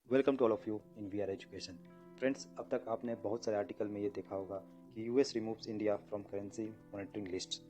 Welcome to all of you in we are education. Friends, अब तक आपने बहुत सारे आर्टिकल में ये देखा होगा कि US removes India from currency monitoring list.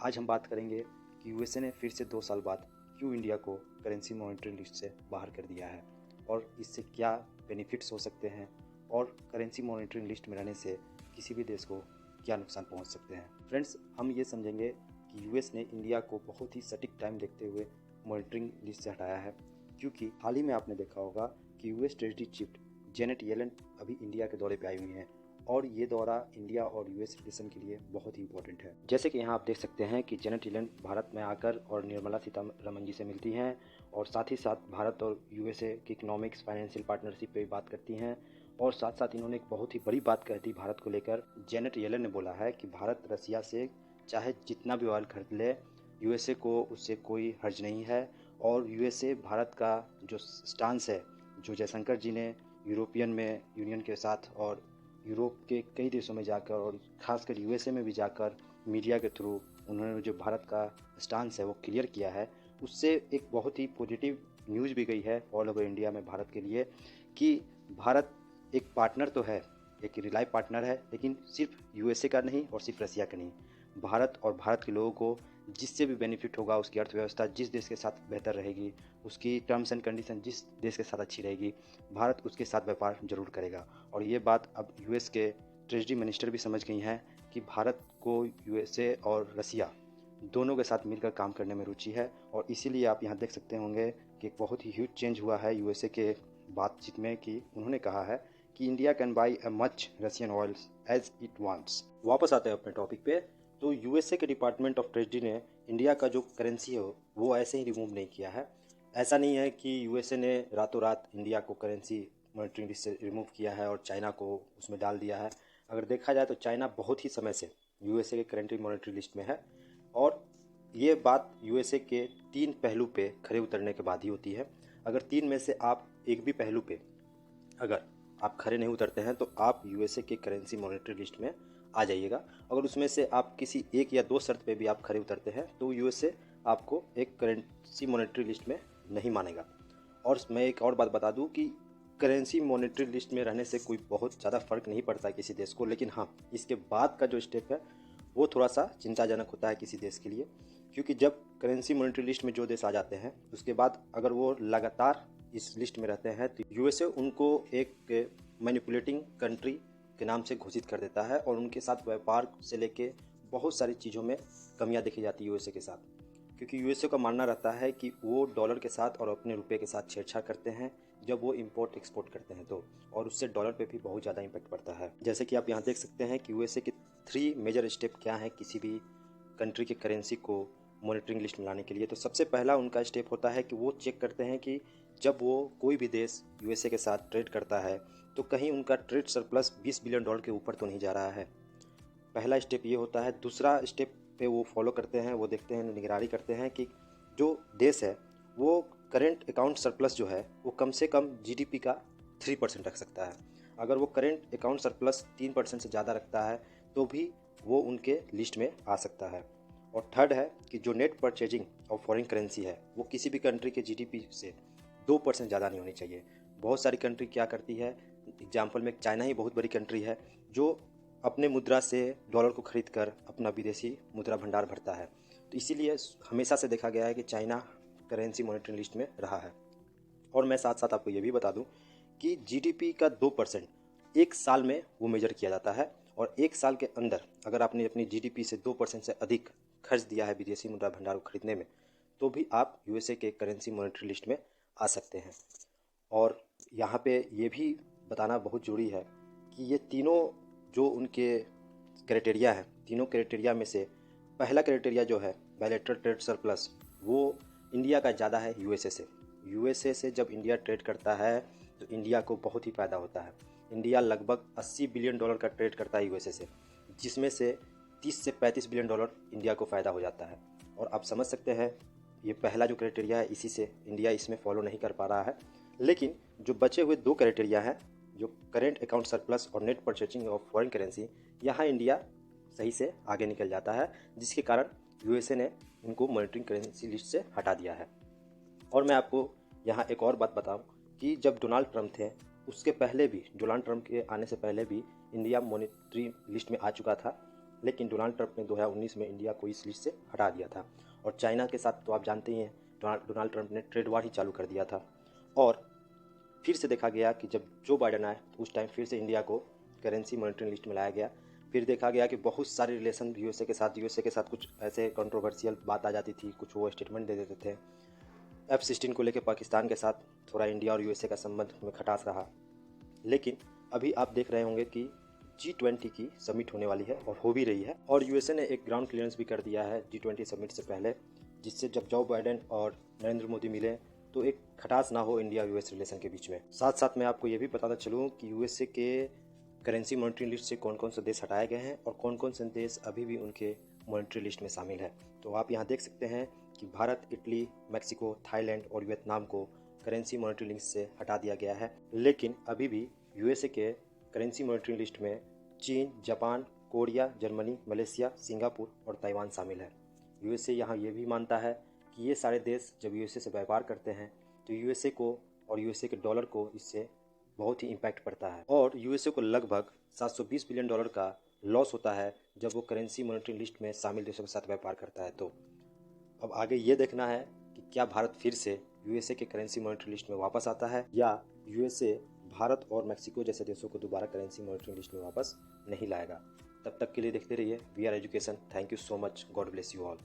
आज हम बात करेंगे कि यूएसए ने फिर से 2 साल बाद क्यों इंडिया को करेंसी मॉनिटरिंग लिस्ट से बाहर कर दिया है और इससे क्या बेनिफिट्स हो सकते हैं और करेंसी मॉनिटरिंग लिस्ट में रहने से किसी भी देश को क्या नुकसान पहुंच सकते हैं। फ्रेंड्स, हम ये समझेंगे कि यूएस ने इंडिया को बहुत ही सटीक टाइम देखते हुए मॉनिटरिंग लिस्ट से हटाया है, क्योंकि हाल ही में आपने देखा होगा कि US treasury chief Janet Yellen अभी इंडिया के दौरे पे आई हुई हैं और ये दौरा इंडिया और यूएस रिलेशन के लिए बहुत ही इंपॉर्टेंट है। जैसे कि यहाँ आप देख सकते हैं कि जेनेट येलन भारत में आकर और निर्मला सीतारमण जी से मिलती हैं और साथ ही साथ भारत और यूएसए की इकोनॉमिक्स फाइनेंशियल पार्टनरशिप पे भी बात करती हैं और साथ साथ इन्होंने एक बहुत ही बड़ी बात कह दी भारत को लेकर। जेनेट येलन ने बोला है कि भारत रसिया से चाहे जितना भी ऑयल खरीद ले, यूएसए को उससे कोई हर्ज नहीं है और यूएसए भारत का जो स्टांस है, जो जयशंकर जी ने यूरोपियन में यूनियन के साथ और यूरोप के कई देशों में जाकर और ख़ासकर यूएसए में भी जाकर मीडिया के थ्रू उन्होंने जो भारत का स्टांस है वो क्लियर किया है, उससे एक बहुत ही पॉजिटिव न्यूज़ भी गई है ऑल ओवर इंडिया में भारत के लिए कि भारत एक पार्टनर तो है, एक रिलाय पार्टनर है, लेकिन सिर्फ यूएसए का नहीं और सिर्फ रसिया का नहीं, भारत और भारत के लोगों को जिससे भी बेनिफिट होगा, उसकी अर्थव्यवस्था जिस देश के साथ बेहतर रहेगी, उसकी टर्म्स एंड कंडीशन जिस देश के साथ अच्छी रहेगी, भारत उसके साथ व्यापार जरूर करेगा। और ये बात अब यूएस के ट्रेजरी मिनिस्टर भी समझ गई हैं कि भारत को यूएसए और रसिया दोनों के साथ मिलकर काम करने में रुचि है और इसीलिए आप यहाँ देख सकते होंगे कि एक बहुत ही ह्यूज चेंज हुआ है यूएसए के बातचीत में कि उन्होंने कहा है कि India can buy a much Russian oils as it wants. वापस आते हैं अपने टॉपिक पे। तो यूएसए के डिपार्टमेंट ऑफ ट्रेजरी ने इंडिया का जो करेंसी है वो ऐसे ही रिमूव नहीं किया है। ऐसा नहीं है कि यूएसए ने रातों रात इंडिया को करेंसी मॉनिटरिंग लिस्ट से रिमूव किया है और चाइना को उसमें डाल दिया है। अगर देखा जाए तो चाइना बहुत ही समय से यूएसए के करेंसी मॉनिटरिंग लिस्ट में है और ये बात यूएसए के 3 पहलू पे खड़े उतरने के बाद ही होती है। अगर 3 में से आप एक भी पहलू पे अगर आप खड़े नहीं उतरते हैं तो आप यूएसए के करेंसी मॉनिटरी लिस्ट में आ जाइएगा। अगर उसमें से आप किसी 1 या 2 शर्त पे भी आप खड़े उतरते हैं तो यूएसए आपको एक करेंसी मॉनिटरी लिस्ट में नहीं मानेगा। और मैं एक और बात बता दूं कि करेंसी मॉनिटरी लिस्ट में रहने से कोई बहुत ज़्यादा फर्क नहीं पड़ता है किसी देश को, लेकिन हाँ, इसके बाद का जो स्टेप है वो थोड़ा सा चिंताजनक होता है किसी देश के लिए, क्योंकि जब करेंसी मॉनिटरी लिस्ट में जो देश आ जाते हैं उसके बाद अगर वो लगातार इस लिस्ट में रहते हैं तो यूएसए उनको एक मैनिपुलेटिंग कंट्री के नाम से घोषित कर देता है और उनके साथ व्यापार से लेके बहुत सारी चीज़ों में कमियां देखी जाती है यूएसए के साथ, क्योंकि यूएसए का मानना रहता है कि वो डॉलर के साथ और अपने रुपये के साथ छेड़छाड़ करते हैं जब वो इंपोर्ट एक्सपोर्ट करते हैं तो, और उससे डॉलर पे भी बहुत ज़्यादा इम्पैक्ट पड़ता है। जैसे कि आप यहाँ देख सकते हैं कि यूएसए के 3 मेजर स्टेप क्या हैं किसी भी कंट्री के करेंसी को मॉनिटरिंग लिस्ट में लाने के लिए। तो सबसे पहला उनका स्टेप होता है कि वो चेक करते हैं कि जब वो कोई भी देश यूएसए के साथ ट्रेड करता है तो कहीं उनका ट्रेड सरप्लस $20 बिलियन के ऊपर तो नहीं जा रहा है। पहला स्टेप ये होता है। दूसरा स्टेप पे वो फॉलो करते हैं, वो देखते हैं, निगरानी करते हैं कि जो देश है वो करेंट अकाउंट सरप्लस जो है वो कम से कम जीडीपी का 3% रख सकता है। अगर वो करेंट अकाउंट सरप्लस 3% से ज़्यादा रखता है तो भी वो उनके लिस्ट में आ सकता है। और थर्ड है कि जो net purchasing of foreign currency है वो किसी भी कंट्री के जीडीपी से 2% ज़्यादा नहीं होनी चाहिए। बहुत सारी कंट्री क्या करती है, एग्जाम्पल में चाइना ही बहुत बड़ी कंट्री है जो अपने मुद्रा से डॉलर को खरीद कर अपना विदेशी मुद्रा भंडार भरता है। तो इसीलिए हमेशा से देखा गया है कि चाइना करेंसी मॉनिटरिंग लिस्ट में रहा है। और मैं साथ साथ आपको ये भी बता दूं कि जीडीपी का 2% एक साल में वो मेजर किया जाता है और एक साल के अंदर अगर आपने अपनी जीडीपी से 2% से अधिक खर्च दिया है विदेशी मुद्रा भंडार को खरीदने में तो भी आप यूएसए के करेंसी मॉनिटरी लिस्ट में आ सकते हैं। और यहाँ पे ये भी बताना बहुत ज़रूरी है कि ये तीनों जो उनके क्राइटेरिया हैं, तीनों क्राइटेरिया में से पहला क्राइटेरिया जो है बायलैटरल ट्रेड सरप्लस, वो इंडिया का ज़्यादा है यूएसए से। यूएसए से जब इंडिया ट्रेड करता है तो इंडिया को बहुत ही फ़ायदा होता है। इंडिया लगभग $80 बिलियन का ट्रेड करता है यूएसए से, जिसमें से 30 से $35 बिलियन इंडिया को फ़ायदा हो जाता है। और आप समझ सकते हैं ये पहला जो क्राइटेरिया है इसी से इंडिया इसमें फॉलो नहीं कर पा रहा है। लेकिन जो बचे हुए 2 क्राइटेरिया हैं, जो करेंट अकाउंट सरप्लस और net purchasing of foreign currency, यहाँ इंडिया सही से आगे निकल जाता है, जिसके कारण यूएसए ने इनको मॉनिटरिंग करेंसी लिस्ट से हटा दिया है। और मैं आपको यहाँ एक और बात बताऊँ कि जब डोनाल्ड ट्रंप थे उसके पहले भी, डोनाल्ड ट्रंप के आने से पहले भी इंडिया मॉनेटरी लिस्ट में आ चुका था, लेकिन डोनाल्ड ट्रंप ने 2019 में इंडिया को इस लिस्ट से हटा दिया था। और चाइना के साथ तो आप जानते ही हैं, डोनाल्ड ट्रंप ने ट्रेड वार ही चालू कर दिया था। और फिर से देखा गया कि जब जो बाइडन आए उस टाइम फिर से इंडिया को करेंसी मॉनेटरी लिस्ट में लाया गया। फिर देखा गया कि बहुत सारे रिलेशन यूएसए के साथ कुछ ऐसे कंट्रोवर्शियल बात आ जाती थी, कुछ वो स्टेटमेंट दे देते थे। F-16 को लेकर पाकिस्तान के साथ थोड़ा इंडिया और यूएसए का संबंध में खटास रहा। लेकिन अभी आप देख रहे होंगे कि G20 की समिट होने वाली है और हो भी रही है, और यूएसए ने एक ग्राउंड क्लियरेंस भी कर दिया है G20 समिट से पहले, जिससे जब जो बाइडेन और नरेंद्र मोदी मिले तो एक खटास ना हो इंडिया यूएस रिलेशन के बीच में। साथ साथ मैं आपको ये भी बताना चलूँ कि यूएसए के करेंसी मॉनेटरी लिस्ट से कौन कौन से देश हटाए गए हैं और कौन कौन से देश अभी भी उनके मॉनेटरी लिस्ट में शामिल है। तो आप यहाँ देख सकते हैं कि भारत, इटली, मैक्सिको, थाईलैंड और वियतनाम को करेंसी मॉनेटरी लिस्ट से हटा दिया गया है, लेकिन अभी भी यूएसए के करेंसी मॉनेटरी लिस्ट में चीन, Japan, Korea, Germany, Malaysia, Singapore और ताइवान शामिल है। यूएसए यहाँ ये भी मानता है कि ये सारे देश जब यूएसए से व्यापार करते हैं तो यूएसए को और यूएसए के डॉलर को इससे बहुत ही इम्पैक्ट पड़ता है, और यूएसए को लगभग 720 बिलियन डॉलर का लॉस होता है जब वो करेंसी मॉनेटरी लिस्ट में शामिल देशों के साथ व्यापार करता है। तो अब आगे ये देखना है कि क्या भारत फिर से यूएसए के करेंसी मॉनेटरी लिस्ट में वापस आता है, या यूएसए भारत और मैक्सिको जैसे देशों को दोबारा करेंसी मॉनेटरी लिस्ट में वापस नहीं लाएगा। तब तक के लिए देखते रहिए we are education. Thank you so much. God bless you all.